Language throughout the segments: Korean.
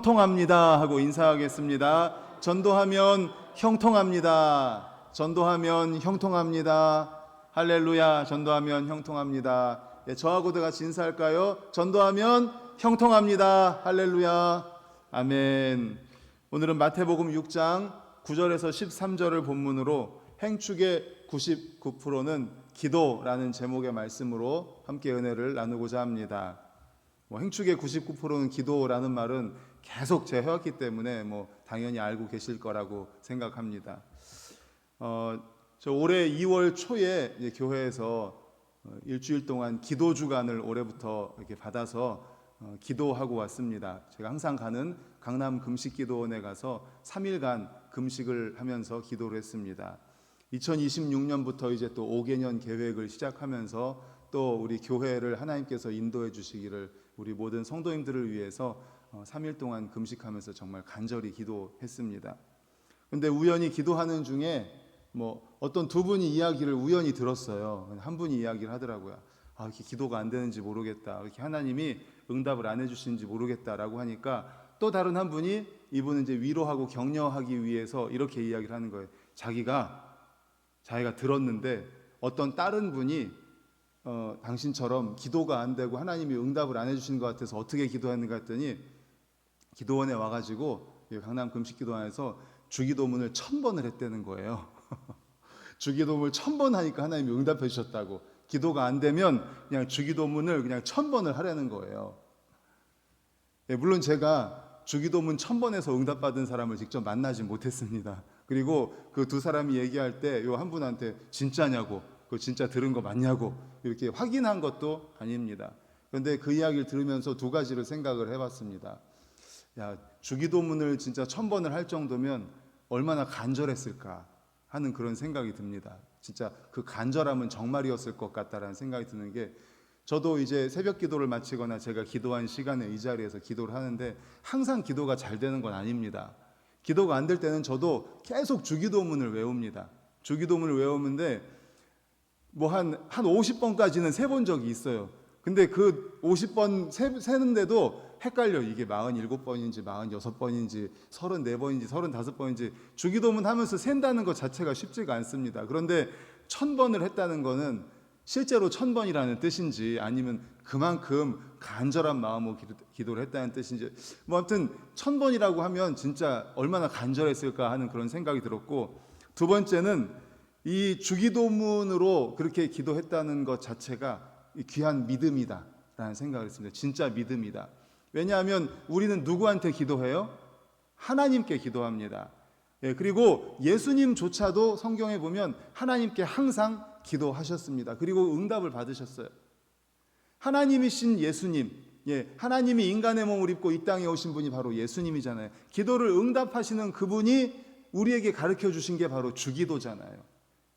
형통합니다 하고 인사하겠습니다. 전도하면 형통합니다. 전도하면 형통합니다. 할렐루야. 전도하면 형통합니다. 예, 저하고도 같이 인사할까요? 전도하면 형통합니다. 할렐루야. 아멘. 오늘은 마태복음 6장 9절에서 13절을 본문으로 행축의 99%는 기도라는 제목의 말씀으로 함께 은혜를 나누고자 합니다. 행축의 99%는 기도라는 말은 계속 제가 해왔기 때문에 당연히 알고 계실 거라고 생각합니다. 저 올해 2월 초에 교회에서 일주일 동안 기도 주간을 올해부터 이렇게 받아서 기도하고 왔습니다. 제가 항상 가는 강남 금식기도원에 가서 3일간 금식을 하면서 기도를 했습니다. 2026년부터 이제 또 5개년 계획을 시작하면서 또 우리 교회를 하나님께서 인도해 주시기를 우리 모든 성도님들을 위해서 3일 동안 금식하면서 정말 간절히 기도했습니다. 그런데 우연히 기도하는 중에 어떤 두 분이 이야기를 우연히 들었어요. 한 분이 이야기를 하더라고요. 이렇게 기도가 안 되는지 모르겠다. 이렇게 하나님이 응답을 안 해주시는지 모르겠다라고 하니까 또 다른 한 분이 이분은 이제 위로하고 격려하기 위해서 이렇게 이야기를 하는 거예요. 자기가 들었는데 어떤 다른 분이 당신처럼 기도가 안 되고 하나님이 응답을 안 해주시는 것 같아서 어떻게 기도했는가 했더니 기도원에 와가지고 강남 금식기도원에서 주기도문을 1000번을 했다는 거예요. 주기도문을 1000번 하니까 하나님이 응답해 주셨다고. 기도가 안 되면 그냥 주기도문을 그냥 1000번을 하라는 거예요. 물론 제가 주기도문 1000번에서 응답받은 사람을 직접 만나지 못했습니다. 그리고 그 두 사람이 얘기할 때 요 한 분한테 진짜냐고, 그거 진짜 들은 거 맞냐고 이렇게 확인한 것도 아닙니다. 그런데 그 이야기를 들으면서 두 가지를 생각을 해봤습니다. 주기도문을 진짜 1000번을 할 정도면 얼마나 간절했을까 하는 그런 생각이 듭니다. 진짜 그 간절함은 정말이었을 것 같다라는 생각이 드는 게, 저도 이제 새벽 기도를 마치거나 제가 기도한 시간에 이 자리에서 기도를 하는데 항상 기도가 잘 되는 건 아닙니다. 기도가 안 될 때는 저도 계속 주기도문을 외웁니다. 주기도문을 외우는데 한 50번까지는 세본 적이 있어요. 근데 그 50번 세는데도 헷갈려. 이게 47번인지 46번인지 34번인지 35번인지 주기도문 하면서 센다는 것 자체가 쉽지가 않습니다. 그런데 1000번을 했다는 거는 실제로 1000번이라는 뜻인지 아니면 그만큼 간절한 마음으로 기도를 했다는 뜻인지 아무튼 1000번이라고 하면 진짜 얼마나 간절했을까 하는 그런 생각이 들었고, 두 번째는 이 주기도문으로 그렇게 기도했다는 것 자체가 귀한 믿음이다 라는 생각을 했습니다. 진짜 믿음이다. 왜냐하면 우리는 누구한테 기도해요? 하나님께 기도합니다. 그리고 예수님조차도 성경에 보면 하나님께 항상 기도하셨습니다. 그리고 응답을 받으셨어요. 하나님이신 예수님, 하나님이 인간의 몸을 입고 이 땅에 오신 분이 바로 예수님이잖아요. 기도를 응답하시는 그분이 우리에게 가르쳐 주신 게 바로 주기도잖아요.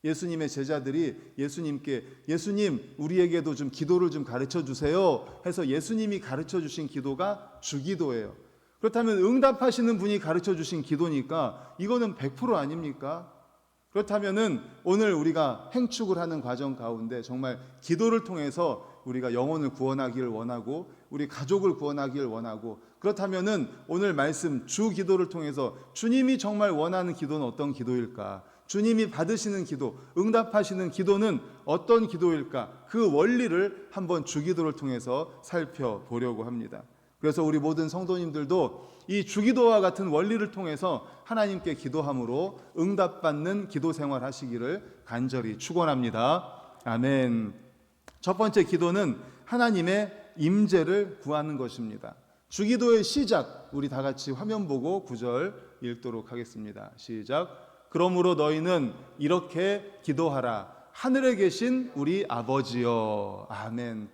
예수님의 제자들이 예수님께 예수님 우리에게도 좀 기도를 좀 가르쳐 주세요 해서 예수님이 가르쳐 주신 기도가 주기도예요. 그렇다면 응답하시는 분이 가르쳐 주신 기도니까 이거는 100% 아닙니까? 그렇다면은 오늘 우리가 행축을 하는 과정 가운데 정말 기도를 통해서 우리가 영혼을 구원하기를 원하고 우리 가족을 구원하기를 원하고, 그렇다면은 오늘 말씀 주 기도를 통해서 주님이 정말 원하는 기도는 어떤 기도일까? 주님이 받으시는 기도, 응답하시는 기도는 어떤 기도일까? 그 원리를 한번 주기도를 통해서 살펴보려고 합니다. 그래서 우리 모든 성도님들도 이 주기도와 같은 원리를 통해서 하나님께 기도함으로 응답받는 기도 생활 하시기를 간절히 축원합니다. 아멘. 첫 번째 기도는 하나님의 임재를 구하는 것입니다. 주기도의 시작, 우리 다 같이 화면 보고 9절 읽도록 하겠습니다. 시작. 그러므로 너희는 이렇게 기도하라. 하늘에 계신 우리 아버지여. 아멘.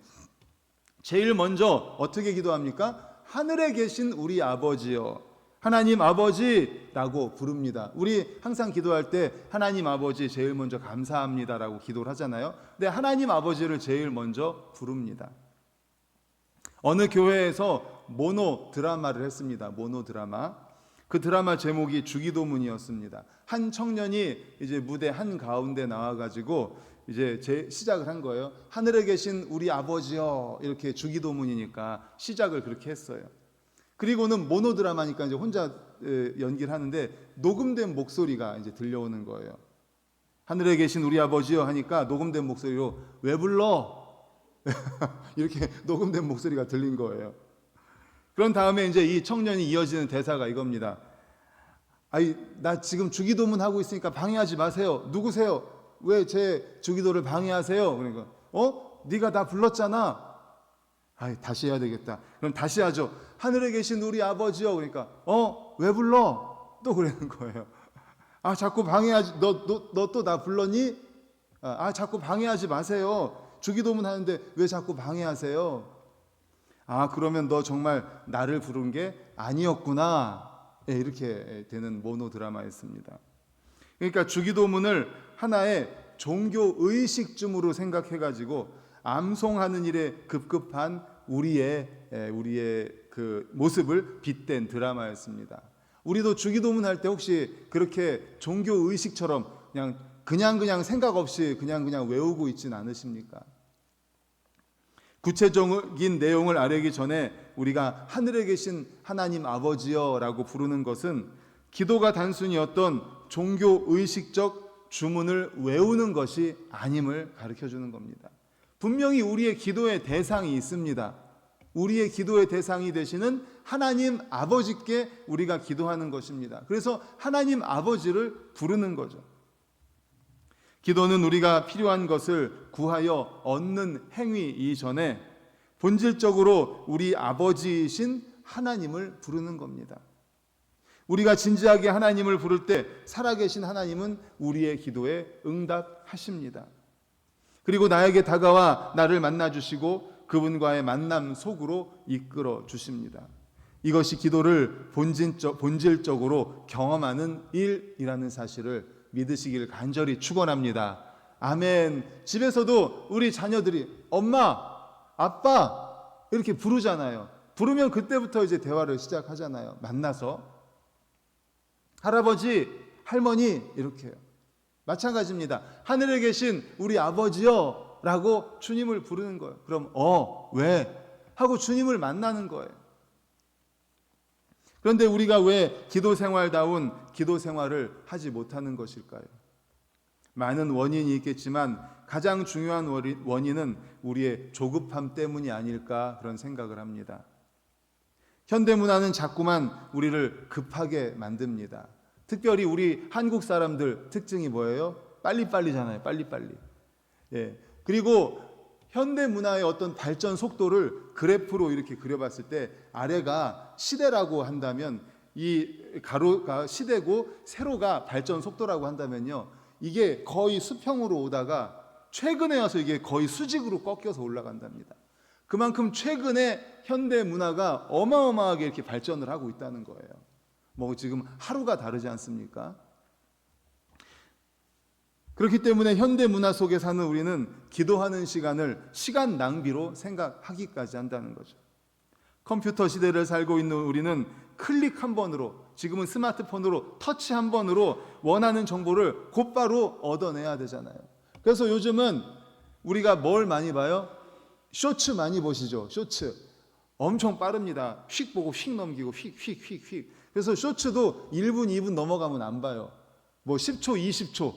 제일 먼저 어떻게 기도합니까? 하늘에 계신 우리 아버지여. 하나님 아버지라고 부릅니다. 우리 항상 기도할 때 하나님 아버지 제일 먼저 감사합니다라고 기도를 하잖아요. 근데 하나님 아버지를 제일 먼저 부릅니다. 어느 교회에서 모노 드라마를 했습니다. 모노 드라마. 그 드라마 제목이 주기도문이었습니다. 한 청년이 이제 무대 한 가운데 나와가지고 이제 시작을 한 거예요. 하늘에 계신 우리 아버지여, 이렇게 주기도문이니까 시작을 그렇게 했어요. 그리고는 모노드라마니까 이제 혼자 연기를 하는데 녹음된 목소리가 이제 들려오는 거예요. 하늘에 계신 우리 아버지요 하니까 녹음된 목소리로 왜 불러? 이렇게 녹음된 목소리가 들린 거예요. 그런 다음에 이제 이 청년이 이어지는 대사가 이겁니다. 아이, 나 지금 주기도문 하고 있으니까 방해하지 마세요. 누구세요? 왜 제 주기도를 방해하세요? 그러니까 네가 나 불렀잖아. 아이, 다시 해야 되겠다. 그럼 다시 하죠. 하늘에 계신 우리 아버지요. 그러니까 왜 불러? 또 그러는 거예요. 아, 자꾸 방해하지. 너 또 나 불렀니? 자꾸 방해하지 마세요. 주기도문 하는데 왜 자꾸 방해하세요? 아, 그러면 너 정말 나를 부른 게 아니었구나. 네, 이렇게 되는 모노 드라마였습니다. 그러니까 주기도문을 하나의 종교 의식쯤으로 생각해가지고 암송하는 일에 급급한 우리의 그 모습을 빗댄 드라마였습니다. 우리도 주기도문 할 때 혹시 그렇게 종교 의식처럼 그냥 생각 없이 그냥 외우고 있진 않으십니까? 구체적인 내용을 알기 전에 우리가 하늘에 계신 하나님 아버지여라고 부르는 것은 기도가 단순히 어떤 종교 의식적 주문을 외우는 것이 아님을 가르쳐 주는 겁니다. 분명히 우리의 기도의 대상이 있습니다. 우리의 기도의 대상이 되시는 하나님 아버지께 우리가 기도하는 것입니다. 그래서 하나님 아버지를 부르는 거죠. 기도는 우리가 필요한 것을 구하여 얻는 행위 이전에 본질적으로 우리 아버지이신 하나님을 부르는 겁니다. 우리가 진지하게 하나님을 부를 때 살아계신 하나님은 우리의 기도에 응답하십니다. 그리고 나에게 다가와 나를 만나주시고 그분과의 만남 속으로 이끌어 주십니다. 이것이 기도를 본질적으로 경험하는 일이라는 사실을 믿으시길 간절히 축원합니다. 아멘. 집에서도 우리 자녀들이 엄마, 아빠 이렇게 부르잖아요. 부르면 그때부터 이제 대화를 시작하잖아요. 만나서 할아버지, 할머니 이렇게요. 마찬가지입니다. 하늘에 계신 우리 아버지요 라고 주님을 부르는 거예요. 그럼 왜? 하고 주님을 만나는 거예요. 그런데 우리가 왜 기도 생활다운 기도 생활을 하지 못하는 것일까요? 많은 원인이 있겠지만 가장 중요한 원인은 우리의 조급함 때문이 아닐까 그런 생각을 합니다. 현대문화는 자꾸만 우리를 급하게 만듭니다. 특별히 우리 한국 사람들 특징이 뭐예요? 빨리빨리잖아요. 빨리빨리. 예. 그리고 현대문화의 어떤 발전 속도를 그래프로 이렇게 그려봤을 때 아래가 시대라고 한다면 이 가로가 시대고 세로가 발전 속도라고 한다면요. 이게 거의 수평으로 오다가 최근에 와서 이게 거의 수직으로 꺾여서 올라간답니다. 그만큼 최근에 현대 문화가 어마어마하게 이렇게 발전을 하고 있다는 거예요. 뭐 지금 하루가 다르지 않습니까? 그렇기 때문에 현대 문화 속에 사는 우리는 기도하는 시간을 시간 낭비로 생각하기까지 한다는 거죠. 컴퓨터 시대를 살고 있는 우리는 클릭 한 번으로, 지금은 스마트폰으로 터치 한 번으로 원하는 정보를 곧바로 얻어내야 되잖아요. 그래서 요즘은 우리가 뭘 많이 봐요? 쇼츠 많이 보시죠? 쇼츠 엄청 빠릅니다. 휙 보고 휙 넘기고 휙. 그래서 쇼츠도 1분, 2분 넘어가면 안 봐요. 뭐 10초, 20초.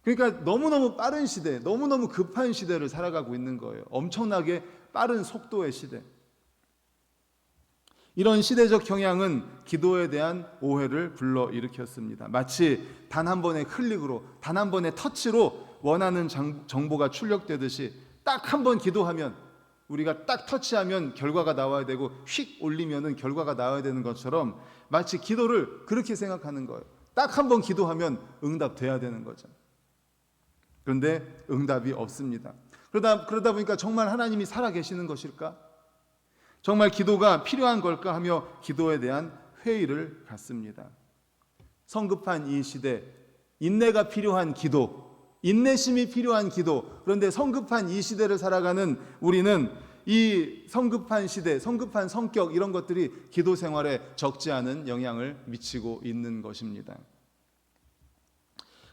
그러니까 너무너무 빠른 시대, 너무너무 급한 시대를 살아가고 있는 거예요. 엄청나게 빠른 속도의 시대. 이런 시대적 경향은 기도에 대한 오해를 불러일으켰습니다. 마치 단 한 번의 클릭으로, 단 한 번의 터치로 원하는 정보가 출력되듯이 딱 한 번 기도하면, 우리가 딱 터치하면 결과가 나와야 되고 휙 올리면은 결과가 나와야 되는 것처럼 마치 기도를 그렇게 생각하는 거예요. 딱 한 번 기도하면 응답돼야 되는 거죠. 그런데 응답이 없습니다. 그러다 보니까 정말 하나님이 살아계시는 것일까? 정말 기도가 필요한 걸까 하며 기도에 대한 회의를 갖습니다. 성급한 이 시대, 인내가 필요한 기도, 인내심이 필요한 기도, 그런데 성급한 이 시대를 살아가는 우리는 이 성급한 시대, 성급한 성격 이런 것들이 기도 생활에 적지 않은 영향을 미치고 있는 것입니다.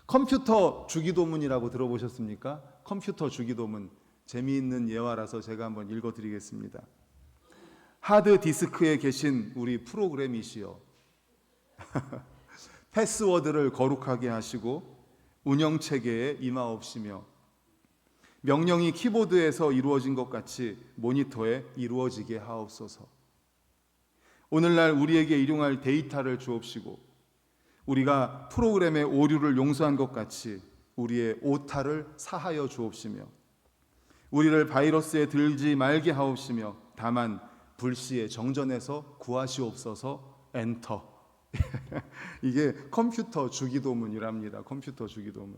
컴퓨터 주기도문이라고 들어보셨습니까? 컴퓨터 주기도문, 재미있는 예화라서 제가 한번 읽어드리겠습니다. 하드디스크에 계신 우리 프로그램이시여 패스워드를 거룩하게 하시고 운영체계에 임하옵시며 명령이 키보드에서 이루어진 것 같이 모니터에 이루어지게 하옵소서. 오늘날 우리에게 일용할 데이터를 주옵시고 우리가 프로그램의 오류를 용서한 것 같이 우리의 오타를 사하여 주옵시며 우리를 바이러스에 들지 말게 하옵시며 다만 불시에 정전해서 구하시옵소서. 엔터. 이게 컴퓨터 주기도문이랍니다. 컴퓨터 주기도문.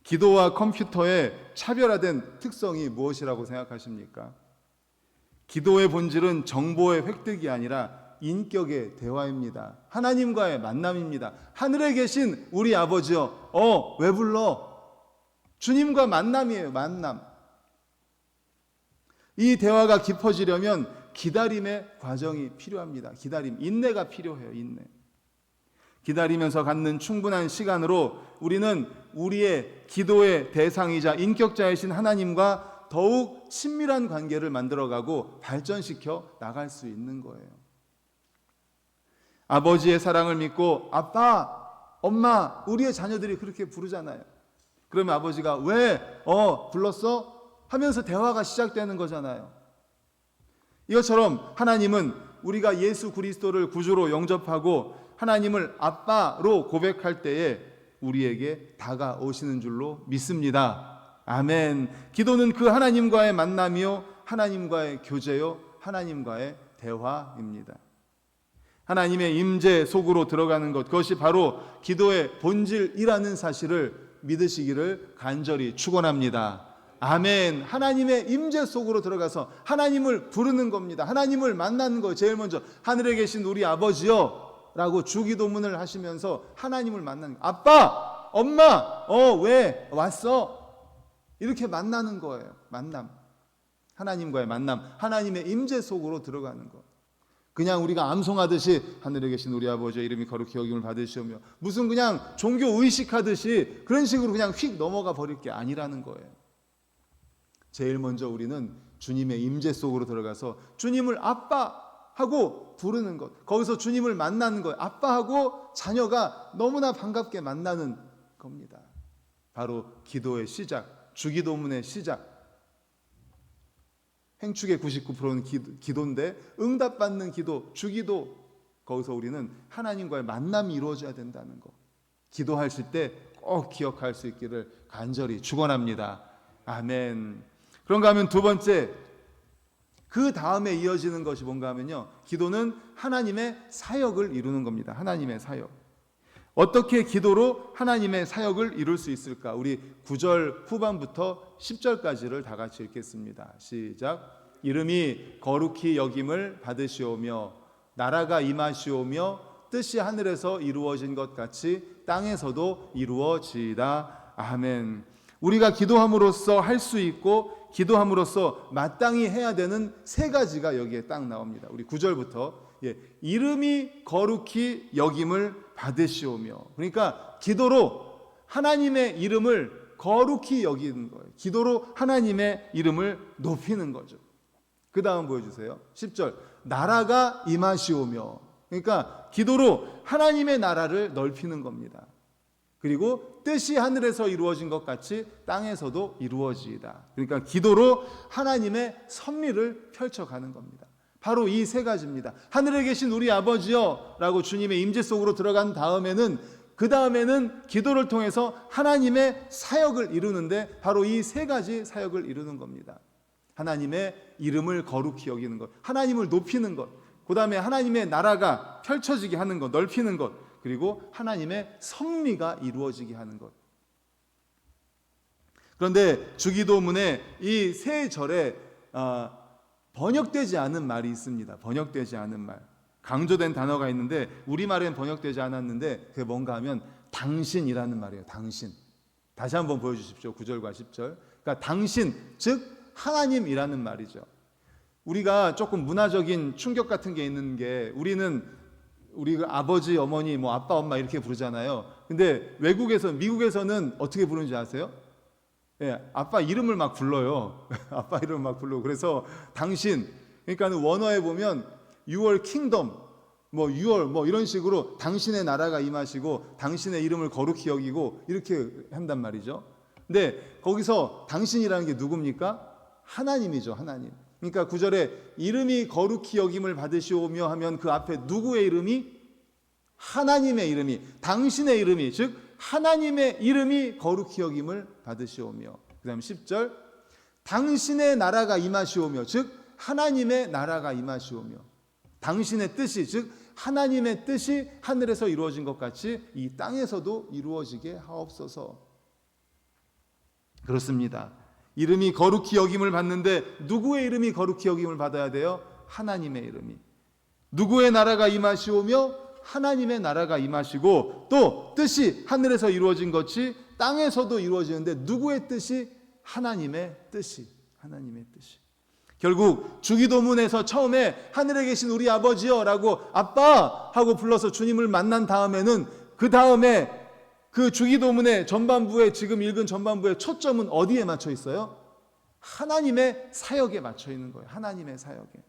기도와 컴퓨터의 차별화된 특성이 무엇이라고 생각하십니까? 기도의 본질은 정보의 획득이 아니라 인격의 대화입니다. 하나님과의 만남입니다. 하늘에 계신 우리 아버지여, 왜 불러? 주님과 만남이에요. 만남. 이 대화가 깊어지려면 기다림의 과정이 필요합니다. 기다림, 인내가 필요해요. 인내. 기다리면서 갖는 충분한 시간으로 우리는 우리의 기도의 대상이자 인격자이신 하나님과 더욱 친밀한 관계를 만들어가고 발전시켜 나갈 수 있는 거예요. 아버지의 사랑을 믿고 아빠, 엄마, 우리의 자녀들이 그렇게 부르잖아요. 그러면 아버지가 왜 불렀어? 하면서 대화가 시작되는 거잖아요. 이것처럼 하나님은 우리가 예수 그리스도를 구주로 영접하고 하나님을 아빠로 고백할 때에 우리에게 다가오시는 줄로 믿습니다. 아멘. 기도는 그 하나님과의 만남이요, 하나님과의 교제요, 하나님과의 대화입니다. 하나님의 임재 속으로 들어가는 것, 그것이 바로 기도의 본질이라는 사실을 믿으시기를 간절히 축원합니다. 아멘. 하나님의 임재 속으로 들어가서 하나님을 부르는 겁니다. 하나님을 만나는 거 제일 먼저 하늘에 계신 우리 아버지요 라고 주기도문을 하시면서 하나님을 만나는 거예요. 아빠, 엄마, 왜 왔어? 이렇게 만나는 거예요. 만남. 하나님과의 만남, 하나님의 임재 속으로 들어가는 것. 그냥 우리가 암송하듯이 하늘에 계신 우리 아버지의 이름이 거룩히 여김을 받으시오며 무슨 그냥 종교 의식하듯이 그런 식으로 그냥 휙 넘어가 버릴 게 아니라는 거예요. 제일 먼저 우리는 주님의 임재 속으로 들어가서 주님을 아빠하고 부르는 것, 거기서 주님을 만나는 거예요. 아빠하고 자녀가 너무나 반갑게 만나는 겁니다. 바로 기도의 시작, 주기도문의 시작. 행축의 99%는 기도인데 응답받는 기도, 주기도, 거기서 우리는 하나님과의 만남이 이루어져야 된다는 거, 기도하실 때 꼭 기억할 수 있기를 간절히 축원합니다. 아멘. 그런가 하면 두 번째, 그 다음에 이어지는 것이 뭔가 하면요, 기도는 하나님의 사역을 이루는 겁니다. 하나님의 사역. 어떻게 기도로 하나님의 사역을 이룰 수 있을까? 우리 9절 후반부터 10절까지를 다 같이 읽겠습니다. 시작. 이름이 거룩히 여김을 받으시오며 나라가 임하시오며 뜻이 하늘에서 이루어진 것 같이 땅에서도 이루어지이다. 아멘. 우리가 기도함으로써 할 수 있고 기도함으로써 마땅히 해야 되는 세 가지가 여기에 딱 나옵니다. 우리 9절부터 이름이 거룩히 여김을 받으시오며, 그러니까 기도로 하나님의 이름을 거룩히 여기는 거예요. 기도로 하나님의 이름을 높이는 거죠. 그 다음 보여주세요. 10절. 나라가 임하시오며, 그러니까 기도로 하나님의 나라를 넓히는 겁니다. 그리고 뜻이 하늘에서 이루어진 것 같이 땅에서도 이루어지이다. 그러니까 기도로 하나님의 섭리를 펼쳐가는 겁니다. 바로 이 세 가지입니다. 하늘에 계신 우리 아버지여 라고 주님의 임재 속으로 들어간 다음에는, 그 다음에는 기도를 통해서 하나님의 사역을 이루는데 바로 이 세 가지 사역을 이루는 겁니다. 하나님의 이름을 거룩히 여기는 것, 하나님을 높이는 것, 그 다음에 하나님의 나라가 펼쳐지게 하는 것, 넓히는 것, 그리고 하나님의 섭리가 이루어지게 하는 것. 그런데 주기도문에 이 세 절에 번역되지 않은 말이 있습니다. 번역되지 않은 말, 강조된 단어가 있는데 우리말엔 번역되지 않았는데 그게 뭔가 하면 당신이라는 말이에요. 당신. 다시 한번 보여주십시오. 9절과 10절. 그러니까 당신, 즉 하나님이라는 말이죠. 우리가 조금 문화적인 충격 같은 게 있는 게, 우리 아버지, 어머니, 아빠, 엄마 이렇게 부르잖아요. 근데 외국에서, 미국에서는 어떻게 부르는지 아세요? 아빠 이름을 막 불러요. 아빠 이름을 막 불러. 그래서 당신, 그러니까 원어에 보면 Your kingdom, Your 이런 식으로 당신의 나라가 임하시고 당신의 이름을 거룩히 여기고 이렇게 한단 말이죠. 근데 거기서 당신이라는 게 누굽니까? 하나님이죠. 하나님. 그러니까 9절에 이름이 거룩히 여김을 받으시오며 하면 그 앞에 누구의 이름이? 하나님의 이름이, 당신의 이름이, 즉 하나님의 이름이 거룩히 여김을 받으시오며, 그 다음 10절 당신의 나라가 임하시오며, 즉 하나님의 나라가 임하시오며, 당신의 뜻이, 즉 하나님의 뜻이 하늘에서 이루어진 것 같이 이 땅에서도 이루어지게 하옵소서. 그렇습니다. 이름이 거룩히 여김을 받는데 누구의 이름이 거룩히 여김을 받아야 돼요? 하나님의 이름이. 누구의 나라가 임하시오며 하나님의 나라가 임하시고, 또 뜻이 하늘에서 이루어진 것이 땅에서도 이루어지는데 누구의 뜻이? 하나님의 뜻이. 하나님의 뜻이. 결국 주기도문에서 처음에 하늘에 계신 우리 아버지여 라고 아빠 하고 불러서 주님을 만난 다음에는, 그 다음에 그 주기도문의 전반부에, 지금 읽은 전반부의 초점은 어디에 맞춰 있어요? 하나님의 사역에 맞춰 있는 거예요. 하나님의 사역에.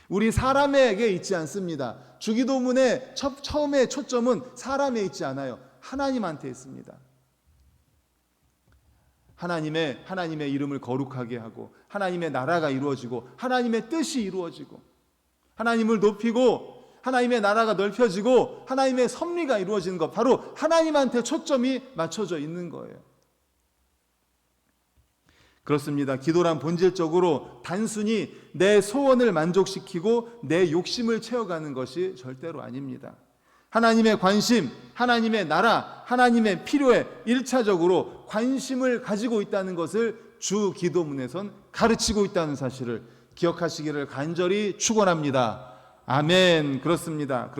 우리 사람에게 있지 않습니다. 주기도문의 처음의 초점은 사람에 있지 않아요. 하나님한테 있습니다. 하나님의 이름을 거룩하게 하고 하나님의 나라가 이루어지고 하나님의 뜻이 이루어지고 하나님을 높이고 하나님의 나라가 넓혀지고 하나님의 섭리가 이루어지는 것, 바로 하나님한테 초점이 맞춰져 있는 거예요. 그렇습니다. 기도란 본질적으로 단순히 내 소원을 만족시키고 내 욕심을 채워가는 것이 절대로 아닙니다. 하나님의 관심, 하나님의 나라, 하나님의 필요에 1차적으로 관심을 가지고 있다는 것을 주 기도문에선 가르치고 있다는 사실을 기억하시기를 간절히 축원합니다. 아멘. 그렇습니다.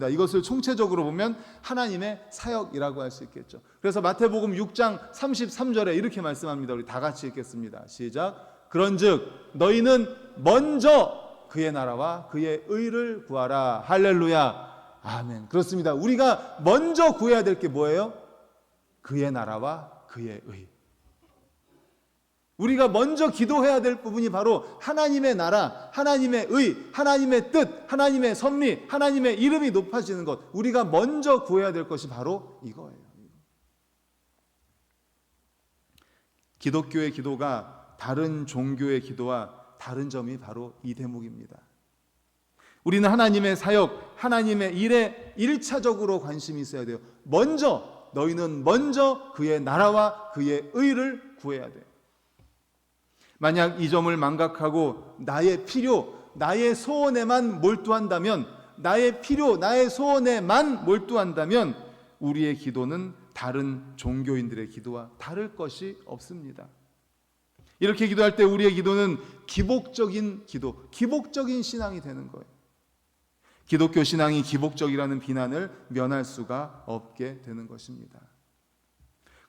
이것을 총체적으로 보면 하나님의 사역이라고 할 수 있겠죠. 그래서 마태복음 6장 33절에 이렇게 말씀합니다. 우리 다 같이 읽겠습니다. 시작. 그런즉 너희는 먼저 그의 나라와 그의 의를 구하라. 할렐루야. 아멘. 그렇습니다. 우리가 먼저 구해야 될 게 뭐예요? 그의 나라와 그의 의. 우리가 먼저 기도해야 될 부분이 바로 하나님의 나라, 하나님의 의, 하나님의 뜻, 하나님의 섭리, 하나님의 이름이 높아지는 것. 우리가 먼저 구해야 될 것이 바로 이거예요. 기독교의 기도가 다른 종교의 기도와 다른 점이 바로 이 대목입니다. 우리는 하나님의 사역, 하나님의 일에 1차적으로 관심이 있어야 돼요. 너희는 먼저 그의 나라와 그의 의를 구해야 돼요. 만약 이 점을 망각하고 나의 필요, 나의 소원에만 몰두한다면, 나의 필요, 나의 소원에만 몰두한다면 우리의 기도는 다른 종교인들의 기도와 다를 것이 없습니다. 이렇게 기도할 때 우리의 기도는 기복적인 기도, 기복적인 신앙이 되는 거예요. 기독교 신앙이 기복적이라는 비난을 면할 수가 없게 되는 것입니다.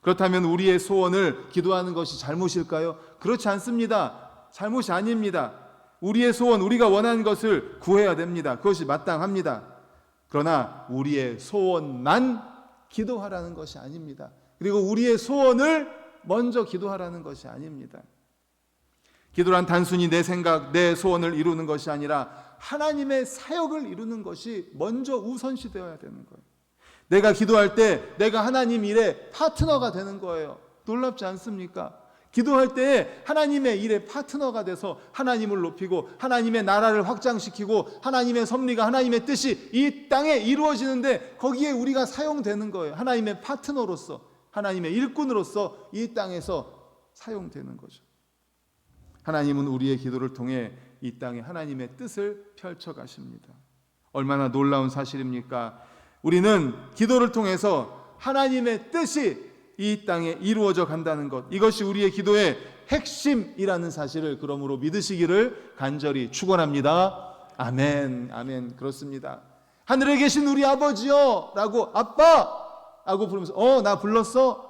그렇다면 우리의 소원을 기도하는 것이 잘못일까요? 그렇지 않습니다. 잘못이 아닙니다. 우리의 소원, 우리가 원하는 것을 구해야 됩니다. 그것이 마땅합니다. 그러나 우리의 소원만 기도하라는 것이 아닙니다. 그리고 우리의 소원을 먼저 기도하라는 것이 아닙니다. 기도란 단순히 내 생각, 내 소원을 이루는 것이 아니라 하나님의 사역을 이루는 것이 먼저 우선시 되어야 되는 거예요. 내가 기도할 때 내가 하나님 일에 파트너가 되는 거예요. 놀랍지 않습니까? 기도할 때 하나님의 일에 파트너가 돼서 하나님을 높이고 하나님의 나라를 확장시키고 하나님의 섭리가, 하나님의 뜻이 이 땅에 이루어지는데 거기에 우리가 사용되는 거예요. 하나님의 파트너로서, 하나님의 일꾼으로서 이 땅에서 사용되는 거죠. 하나님은 우리의 기도를 통해 이 땅에 하나님의 뜻을 펼쳐 가십니다. 얼마나 놀라운 사실입니까? 우리는 기도를 통해서 하나님의 뜻이 이 땅에 이루어져 간다는 것, 이것이 우리의 기도의 핵심이라는 사실을 그러므로 믿으시기를 간절히 축원합니다. 아멘. 아멘. 그렇습니다. 하늘에 계신 우리 아버지요 라고 아빠 하고 부르면서 나 불렀어?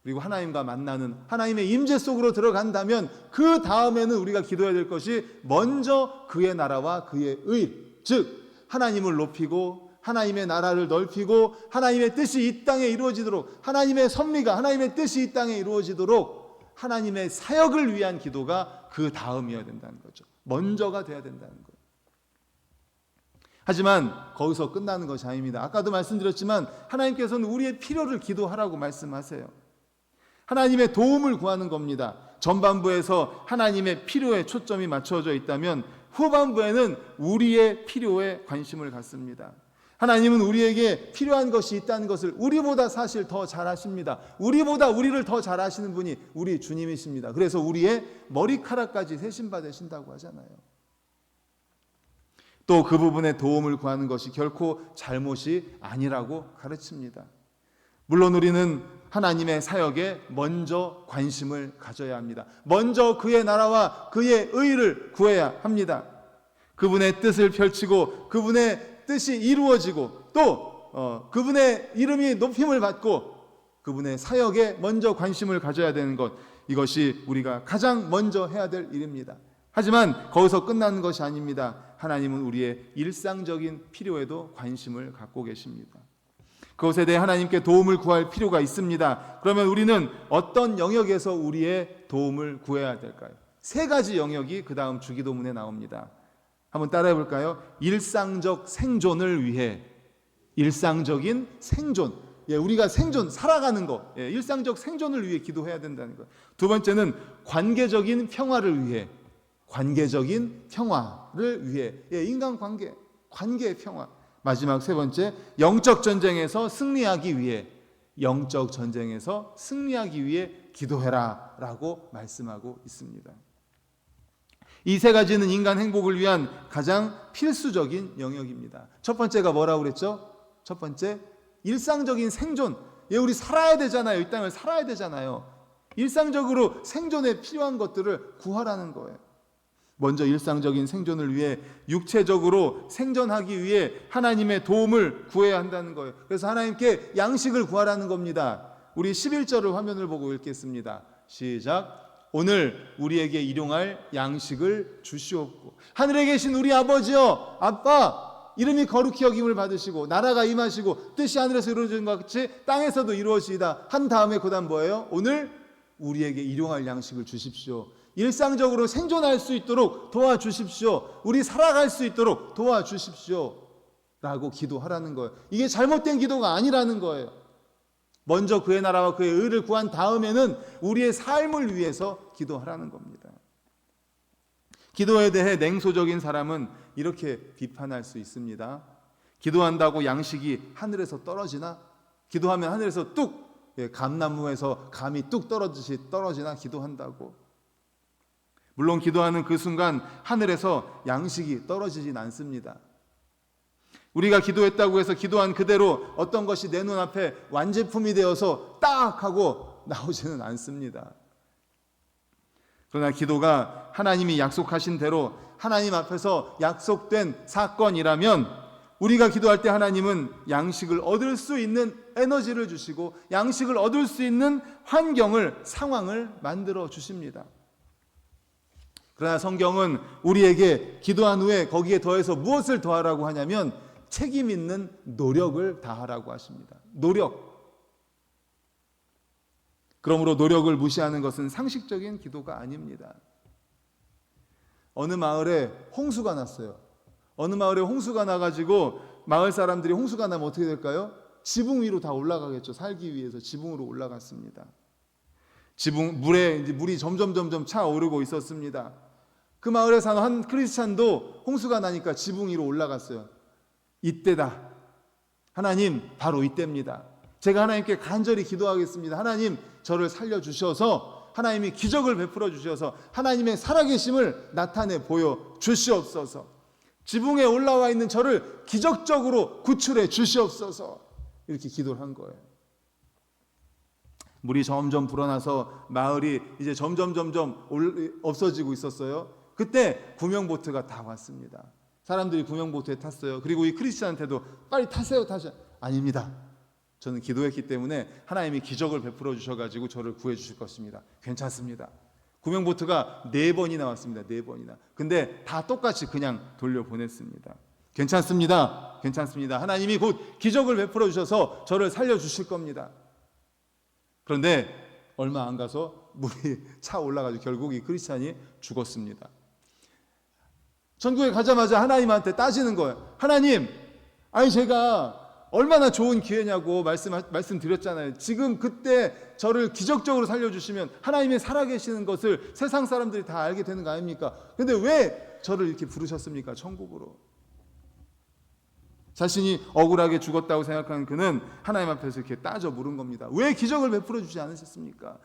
그리고 하나님과 만나는 하나님의 임재 속으로 들어간다면 그 다음에는 우리가 기도해야 될 것이 먼저 그의 나라와 그의 의, 즉 하나님을 높이고 하나님의 나라를 넓히고 하나님의 뜻이 이 땅에 이루어지도록, 하나님의 섭리가, 하나님의 뜻이 이 땅에 이루어지도록 하나님의 사역을 위한 기도가 그 다음이어야 된다는 거죠. 먼저가 돼야 된다는 거예요. 하지만 거기서 끝나는 것이 아닙니다. 아까도 말씀드렸지만 하나님께서는 우리의 필요를 기도하라고 말씀하세요. 하나님의 도움을 구하는 겁니다. 전반부에서 하나님의 필요에 초점이 맞춰져 있다면 후반부에는 우리의 필요에 관심을 갖습니다. 하나님은 우리에게 필요한 것이 있다는 것을 우리보다 사실 더 잘 아십니다. 우리보다 우리를 더 잘 아시는 분이 우리 주님이십니다. 그래서 우리의 머리카락까지 세심받으신다고 하잖아요. 또 그 부분에 도움을 구하는 것이 결코 잘못이 아니라고 가르칩니다. 물론 우리는 하나님의 사역에 먼저 관심을 가져야 합니다. 먼저 그의 나라와 그의 의를 구해야 합니다. 그분의 뜻을 펼치고 그분의 뜻이 이루어지고 또 그분의 이름이 높임을 받고 그분의 사역에 먼저 관심을 가져야 되는 것, 이것이 우리가 가장 먼저 해야 될 일입니다. 하지만 거기서 끝나는 것이 아닙니다. 하나님은 우리의 일상적인 필요에도 관심을 갖고 계십니다. 그것에 대해 하나님께 도움을 구할 필요가 있습니다. 그러면 우리는 어떤 영역에서 우리의 도움을 구해야 될까요? 세 가지 영역이 그 다음 주기도문에 나옵니다. 한번 따라해 볼까요? 일상적 생존을 위해, 일상적인 생존, 우리가 생존, 살아가는 것, 일상적 생존을 위해 기도해야 된다는 것. 두 번째는 관계적인 평화를 위해, 관계적인 평화를 위해, 인간관계, 관계의 평화. 마지막 세 번째, 영적 전쟁에서 승리하기 위해, 영적 전쟁에서 승리하기 위해 기도해라 라고 말씀하고 있습니다. 이 세 가지는 인간 행복을 위한 가장 필수적인 영역입니다. 첫 번째가 뭐라고 그랬죠? 첫 번째, 일상적인 생존. 우리 살아야 되잖아요. 이 땅을 살아야 되잖아요. 일상적으로 생존에 필요한 것들을 구하라는 거예요. 먼저 일상적인 생존을 위해, 육체적으로 생존하기 위해 하나님의 도움을 구해야 한다는 거예요. 그래서 하나님께 양식을 구하라는 겁니다. 우리 11절을 화면을 보고 읽겠습니다. 시작. 오늘 우리에게 일용할 양식을 주시옵고. 하늘에 계신 우리 아버지여, 아빠, 이름이 거룩히 여김을 받으시고 나라가 임하시고 뜻이 하늘에서 이루어지는 것 같이 땅에서도 이루어지이다 한 다음에 그 다음 뭐예요? 오늘 우리에게 일용할 양식을 주십시오. 일상적으로 생존할 수 있도록 도와주십시오. 우리 살아갈 수 있도록 도와주십시오 라고 기도하라는 거예요. 이게 잘못된 기도가 아니라는 거예요. 먼저 그의 나라와 그의 의를 구한 다음에는 우리의 삶을 위해서 기도하라는 겁니다. 기도에 대해 냉소적인 사람은 이렇게 비판할 수 있습니다. 기도한다고 양식이 하늘에서 떨어지나? 기도하면 하늘에서 뚝, 감나무에서 감이 뚝 떨어지나 기도한다고. 물론 기도하는 그 순간 하늘에서 양식이 떨어지진 않습니다. 우리가 기도했다고 해서 기도한 그대로 어떤 것이 내 눈앞에 완제품이 되어서 딱 하고 나오지는 않습니다. 그러나 기도가 하나님이 약속하신 대로 하나님 앞에서 약속된 사건이라면 우리가 기도할 때 하나님은 양식을 얻을 수 있는 에너지를 주시고 양식을 얻을 수 있는 환경을, 상황을 만들어 주십니다. 그러나 성경은 우리에게 기도한 후에 거기에 더해서 무엇을 더하라고 하냐면 책임 있는 노력을 다하라고 하십니다. 노력. 그러므로 노력을 무시하는 것은 상식적인 기도가 아닙니다. 어느 마을에 홍수가 났어요. 어느 마을에 홍수가 나가지고 마을 사람들이 홍수가 나면 어떻게 될까요? 지붕 위로 다 올라가겠죠. 살기 위해서 지붕으로 올라갔습니다. 물이 점점 차오르고 있었습니다. 그 마을에 사는 한 크리스찬도 홍수가 나니까 지붕 위로 올라갔어요. 이때다. 하나님, 바로 이때입니다. 제가 하나님께 간절히 기도하겠습니다. 하나님, 저를 살려주셔서 하나님이 기적을 베풀어 주셔서 하나님의 살아계심을 나타내 보여 주시옵소서. 지붕에 올라와 있는 저를 기적적으로 구출해 주시옵소서. 이렇게 기도를 한 거예요. 물이 점점 불어나서 마을이 이제 점점 없어지고 있었어요. 그때 구명보트가 다 왔습니다. 사람들이 구명보트에 탔어요. 그리고 이 크리스찬한테도 빨리 타세요. 아닙니다. 저는 기도했기 때문에 하나님이 기적을 베풀어 주셔가지고 저를 구해 주실 것입니다. 괜찮습니다. 구명보트가 4번이나 왔습니다. 4번이나. 근데 다 똑같이 그냥 돌려보냈습니다. 괜찮습니다. 하나님이 곧 기적을 베풀어 주셔서 저를 살려주실 겁니다. 그런데 얼마 안 가서 물이 차 올라가지고 결국 이 크리스찬이 죽었습니다. 전국에 가자마자 하나님한테 따지는 거예요. 하나님, 아니 제가 얼마나 좋은 기회냐고 말씀드렸잖아요. 지금 그때 저를 기적적으로 살려주시면 하나님이 살아계시는 것을 세상 사람들이 다 알게 되는 거 아닙니까? 근데 왜 저를 이렇게 부르셨습니까? 천국으로. 자신이 억울하게 죽었다고 생각하는 그는 하나님 앞에서 이렇게 따져 물은 겁니다. 왜 기적을 베풀어 주지 않으셨습니까?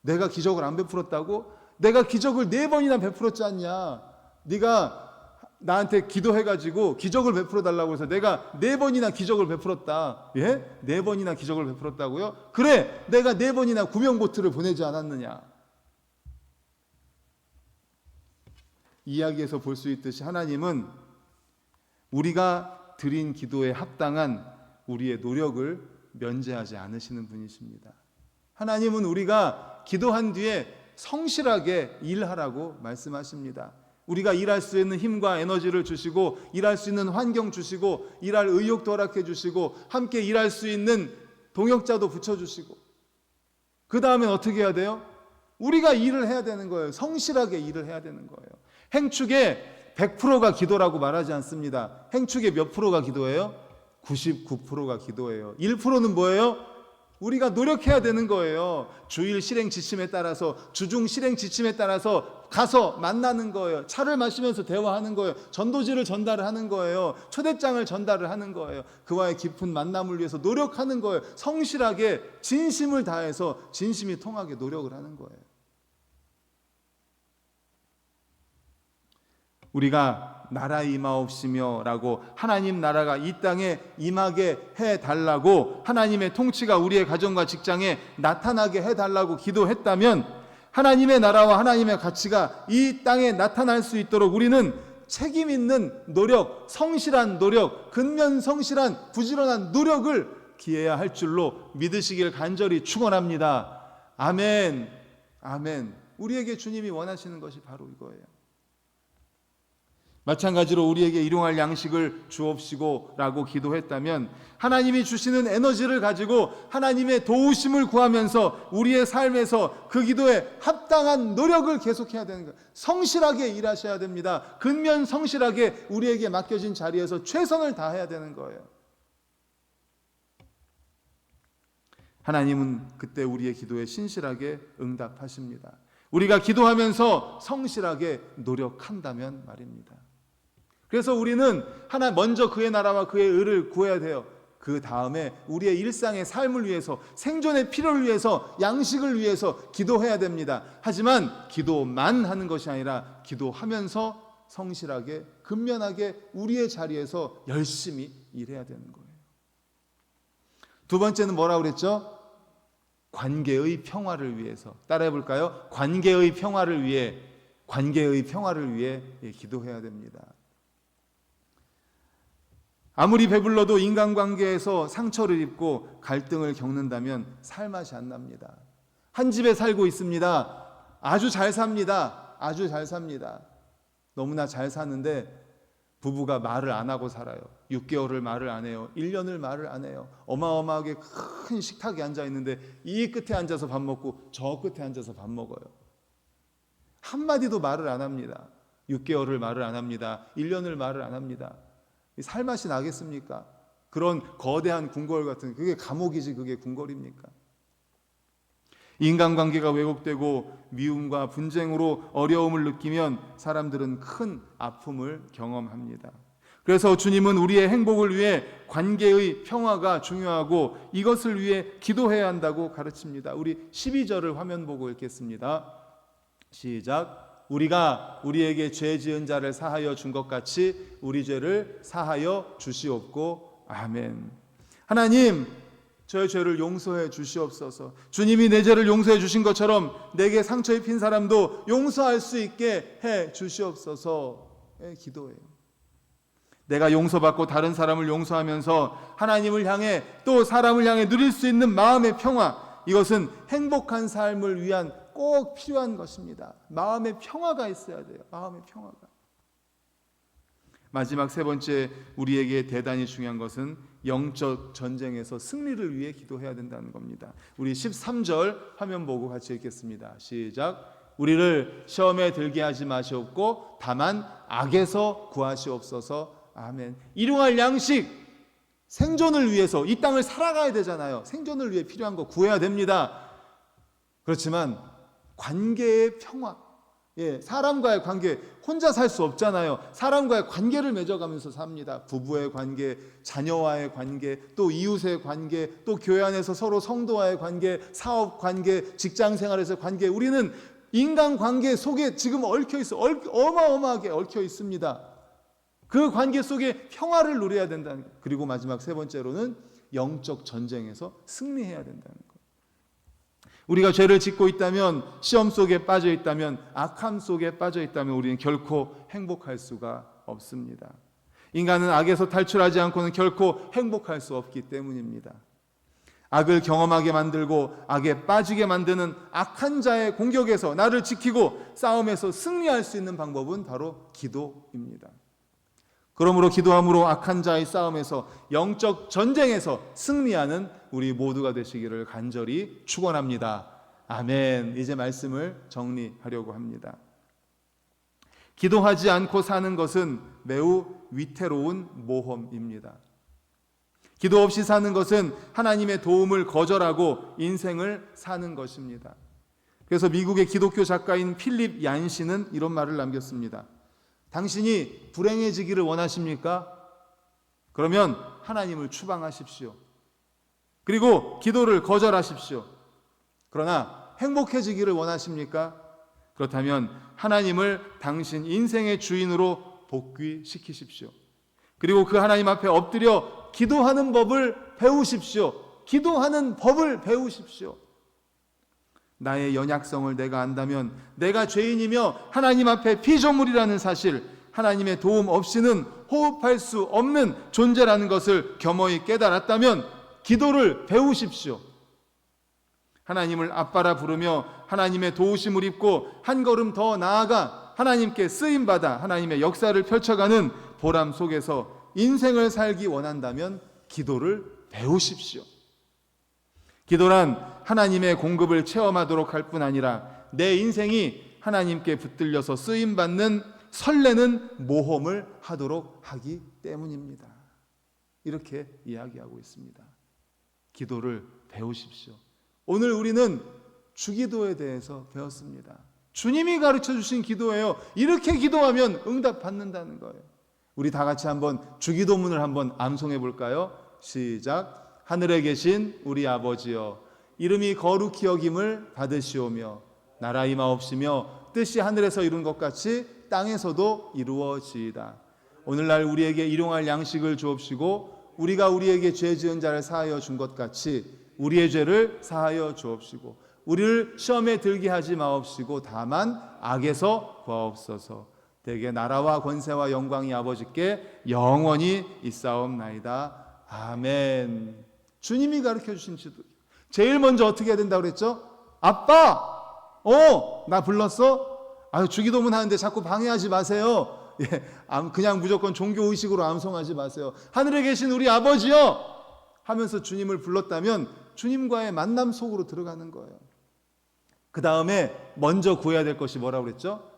내가 기적을 안 베풀었다고? 내가 기적을 4번이나 베풀었지 않냐? 네가 나한테 기도해가지고 기적을 베풀어 달라고 해서 내가 4번이나 기적을 베풀었다. 예? 4번이나 기적을 베풀었다고요? 그래, 내가 4번이나 구명보트를 보내지 않았느냐? 이야기에서 볼 수 있듯이 하나님은 우리가 드린 기도에 합당한 우리의 노력을 면제하지 않으시는 분이십니다. 하나님은 우리가 기도한 뒤에 성실하게 일하라고 말씀하십니다. 우리가 일할 수 있는 힘과 에너지를 주시고, 일할 수 있는 환경 주시고, 일할 의욕도 허락해 주시고, 함께 일할 수 있는 동역자도 붙여주시고, 그 다음엔 어떻게 해야 돼요? 우리가 일을 해야 되는 거예요. 성실하게 일을 해야 되는 거예요. 행축의 100%가 기도라고 말하지 않습니다. 행축의 몇 프로가 기도예요? 99%가 기도예요. 1%는 뭐예요? 우리가 노력해야 되는 거예요. 주일 실행 지침에 따라서, 주중 실행 지침에 따라서 가서 만나는 거예요. 차를 마시면서 대화하는 거예요. 전도지를 전달을 하는 거예요. 초대장을 전달을 하는 거예요. 그와의 깊은 만남을 위해서 노력하는 거예요. 성실하게 진심을 다해서 진심이 통하게 노력을 하는 거예요. 우리가 나라 임하옵시며 라고 하나님 나라가 이 땅에 임하게 해달라고, 하나님의 통치가 우리의 가정과 직장에 나타나게 해달라고 기도했다면, 하나님의 나라와 하나님의 가치가 이 땅에 나타날 수 있도록 우리는 책임 있는 노력, 성실한 노력, 근면 성실한 부지런한 노력을 기해야 할 줄로 믿으시길 간절히 축원합니다. 아멘. 아멘. 우리에게 주님이 원하시는 것이 바로 이거예요. 마찬가지로 우리에게 일용할 양식을 주옵시고 라고 기도했다면, 하나님이 주시는 에너지를 가지고 하나님의 도우심을 구하면서 우리의 삶에서 그 기도에 합당한 노력을 계속해야 되는 거예요. 성실하게 일하셔야 됩니다. 근면 성실하게 우리에게 맡겨진 자리에서 최선을 다해야 되는 거예요. 하나님은 그때 우리의 기도에 신실하게 응답하십니다. 우리가 기도하면서 성실하게 노력한다면 말입니다. 그래서 우리는 먼저 그의 나라와 그의 의를 구해야 돼요. 그 다음에 우리의 일상의 삶을 위해서, 생존의 필요를 위해서, 양식을 위해서 기도해야 됩니다. 하지만 기도만 하는 것이 아니라 기도하면서 성실하게, 근면하게 우리의 자리에서 열심히 일해야 되는 거예요. 두 번째는 뭐라고 그랬죠? 관계의 평화를 위해서. 따라해 볼까요? 관계의 평화를 위해 기도해야 됩니다. 아무리 배불러도 인간관계에서 상처를 입고 갈등을 겪는다면 살맛이 안 납니다. 한 집에 살고 있습니다. 아주 잘 삽니다. 너무나 잘 사는데 부부가 말을 안 하고 살아요. 6개월을 말을 안 해요. 1년을 말을 안 해요. 어마어마하게 큰 식탁에 앉아 있는데 이 끝에 앉아서 밥 먹고 저 끝에 앉아서 밥 먹어요. 한마디도 말을 안 합니다. 6개월을 말을 안 합니다. 1년을 말을 안 합니다. 살맛이 나겠습니까? 그런 거대한 궁궐 같은, 그게 감옥이지 그게 궁궐입니까? 인간관계가 왜곡되고 미움과 분쟁으로 어려움을 느끼면 사람들은 큰 아픔을 경험합니다. 그래서 주님은 우리의 행복을 위해 관계의 평화가 중요하고 이것을 위해 기도해야 한다고 가르칩니다. 우리 12절을 화면 보고 읽겠습니다. 시작. 우리가 우리에게 죄 지은 자를 사하여 준 것 같이 우리 죄를 사하여 주시옵고. 아멘. 하나님, 저의 죄를 용서해 주시옵소서. 주님이 내 죄를 용서해 주신 것처럼 내게 상처 입힌 사람도 용서할 수 있게 해 주시옵소서의 기도예요. 내가 용서받고 다른 사람을 용서하면서 하나님을 향해 또 사람을 향해 누릴 수 있는 마음의 평화, 이것은 행복한 삶을 위한 꼭 필요한 것입니다. 마음의 평화가 있어야 돼요. 마음의 평화가. 마지막 세 번째, 우리에게 대단히 중요한 것은 영적 전쟁에서 승리를 위해 기도해야 된다는 겁니다. 우리 13절 화면 보고 같이 읽겠습니다. 시작. 우리를 시험에 들게 하지 마시옵고 다만 악에서 구하시옵소서. 아멘. 일용할 양식, 생존을 위해서 이 땅을 살아가야 되잖아요. 생존을 위해 필요한 거 구해야 됩니다. 그렇지만 관계의 평화, 사람과의 관계, 혼자 살 수 없잖아요. 사람과의 관계를 맺어가면서 삽니다. 부부의 관계, 자녀와의 관계, 또 이웃의 관계, 또 교회 안에서 서로 성도와의 관계, 사업 관계, 직장 생활에서 관계. 우리는 인간 관계 속에 지금 얽혀 있어. 어마어마하게 얽혀 있습니다. 그 관계 속에 평화를 누려야 된다는 거예요. 그리고 마지막 세 번째로는 영적 전쟁에서 승리해야 된다는 거예요. 우리가 죄를 짓고 있다면, 시험 속에 빠져 있다면, 악함 속에 빠져 있다면 우리는 결코 행복할 수가 없습니다. 인간은 악에서 탈출하지 않고는 결코 행복할 수 없기 때문입니다. 악을 경험하게 만들고 악에 빠지게 만드는 악한 자의 공격에서 나를 지키고 싸움에서 승리할 수 있는 방법은 바로 기도입니다. 그러므로 기도함으로 악한 자의 싸움에서, 영적 전쟁에서 승리하는 우리 모두가 되시기를 간절히 축원합니다. 아멘. 이제 말씀을 정리하려고 합니다. 기도하지 않고 사는 것은 매우 위태로운 모험입니다. 기도 없이 사는 것은 하나님의 도움을 거절하고 인생을 사는 것입니다. 그래서 미국의 기독교 작가인 필립 얀 씨는 이런 말을 남겼습니다. 당신이 불행해지기를 원하십니까? 그러면 하나님을 추방하십시오. 그리고 기도를 거절하십시오. 그러나 행복해지기를 원하십니까? 그렇다면 하나님을 당신 인생의 주인으로 복귀시키십시오. 그리고 그 하나님 앞에 엎드려 기도하는 법을 배우십시오. 기도하는 법을 배우십시오. 나의 연약성을 내가 안다면, 내가 죄인이며 하나님 앞에 피조물이라는 사실, 하나님의 도움 없이는 호흡할 수 없는 존재라는 것을 겸허히 깨달았다면 기도를 배우십시오. 하나님을 아빠라 부르며 하나님의 도우심을 입고 한 걸음 더 나아가 하나님께 쓰임받아 하나님의 역사를 펼쳐가는 보람 속에서 인생을 살기 원한다면 기도를 배우십시오. 기도란 하나님의 공급을 체험하도록 할 뿐 아니라 내 인생이 하나님께 붙들려서 쓰임받는 설레는 모험을 하도록 하기 때문입니다. 이렇게 이야기하고 있습니다. 기도를 배우십시오. 오늘 우리는 주기도에 대해서 배웠습니다. 주님이 가르쳐 주신 기도예요. 이렇게 기도하면 응답받는다는 거예요. 우리 다 같이 한번 주기도문을 한번 암송해 볼까요? 시작. 하늘에 계신 우리 아버지여, 이름이 거룩히 여김을 받으시오며 나라 임하옵시며 뜻이 하늘에서 이룬 것 같이 땅에서도 이루어지이다. 오늘날 우리에게 일용할 양식을 주옵시고 우리가 우리에게 죄 지은 자를 사하여 준 것 같이 우리의 죄를 사하여 주옵시고 우리를 시험에 들게 하지 마옵시고 다만 악에서 구하옵소서. 대개 나라와 권세와 영광이 아버지께 영원히 있사옵나이다. 아멘. 주님이 가르쳐 주신 지도. 제일 먼저 어떻게 해야 된다고 그랬죠? 아빠! 나 불렀어? 주기도문 하는데 자꾸 방해하지 마세요. 그냥 무조건 종교의식으로 암송하지 마세요. 하늘에 계신 우리 아버지요! 하면서 주님을 불렀다면 주님과의 만남 속으로 들어가는 거예요. 그 다음에 먼저 구해야 될 것이 뭐라고 그랬죠?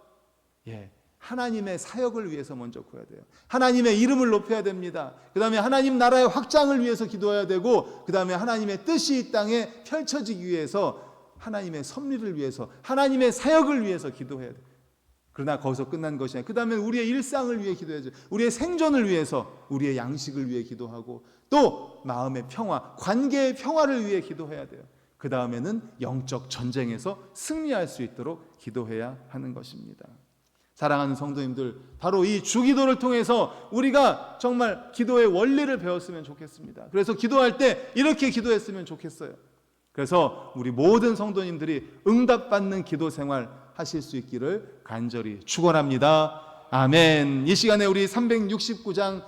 하나님의 사역을 위해서 먼저 구해야 돼요. 하나님의 이름을 높여야 됩니다. 그 다음에 하나님 나라의 확장을 위해서 기도해야 되고, 그 다음에 하나님의 뜻이 이 땅에 펼쳐지기 위해서, 하나님의 섭리를 위해서, 하나님의 사역을 위해서 기도해야 돼요. 그러나 거기서 끝난 것이 아니라 그 다음에 우리의 일상을 위해 기도해야죠. 우리의 생존을 위해서, 우리의 양식을 위해 기도하고, 또 마음의 평화, 관계의 평화를 위해 기도해야 돼요. 그 다음에는 영적 전쟁에서 승리할 수 있도록 기도해야 하는 것입니다. 사랑하는 성도님들, 바로 이 주기도를 통해서 우리가 정말 기도의 원리를 배웠으면 좋겠습니다. 그래서 기도할 때 이렇게 기도했으면 좋겠어요. 그래서 우리 모든 성도님들이 응답받는 기도 생활 하실 수 있기를 간절히 축원합니다. 아멘. 이 시간에 우리 369장